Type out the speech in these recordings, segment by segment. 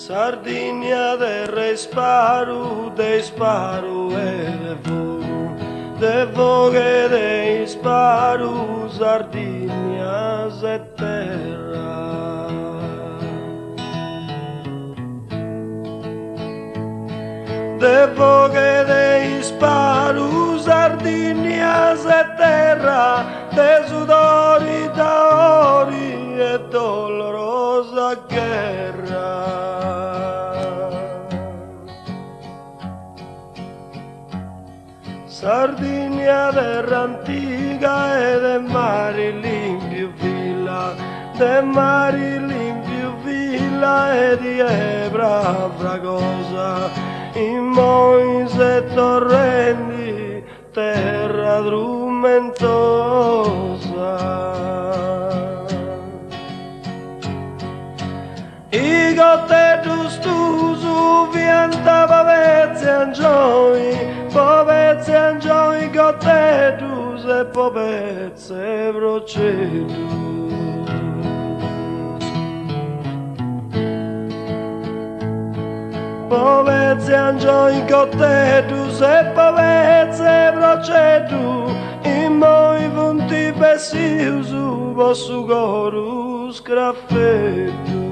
Sardinia del re sparu, de sparu e de voghe de sparu, Sardinia se terra. De voghe de sparu, Sardinia se terra, de sudori d'ori e dolorosa guerra. Sardinia terra antica e de mari limpio villa, de mari limpio villa e di ebra fragosa, in moise e torrenti, terra drumentosa. I gottetus tu su vianta pavezzi angioi, gottetus e povezze procedus. Povezzi angioi, gottetus e povezze procedus, in moi punti bessius vossu corus graffettus.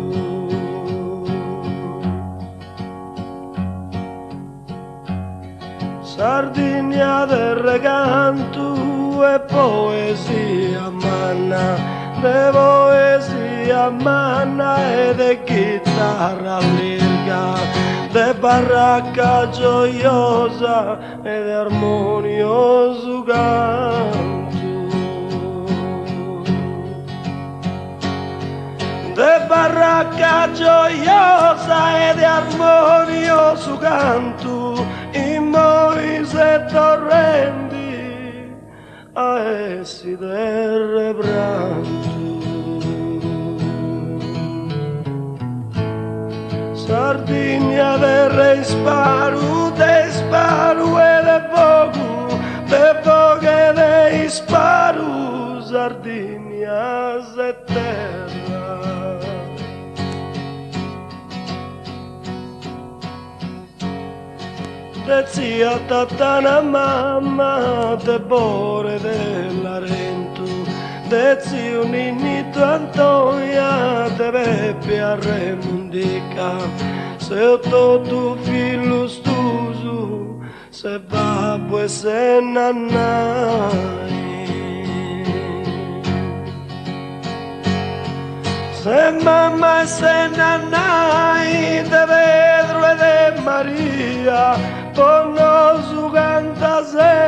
Sardinia del recanto e poesia manna, de poesia manna e de chitarra lirica, de baracca gioiosa e de armonioso canto. De baracca gioiosa e de armonioso canto, in moise e torrenti a essi del pranto. Sardinia del re sparu e de voghe de sparu, Sardinia se terra. De zia tatana mamma, de bore dell'Arento, de zio Ninnito Antonia, de Beppe a Remundica, se tu figlio stuso, se babbo e se nannai. Se mamma e se nannai, de Pedro e de Maria, con nos canta se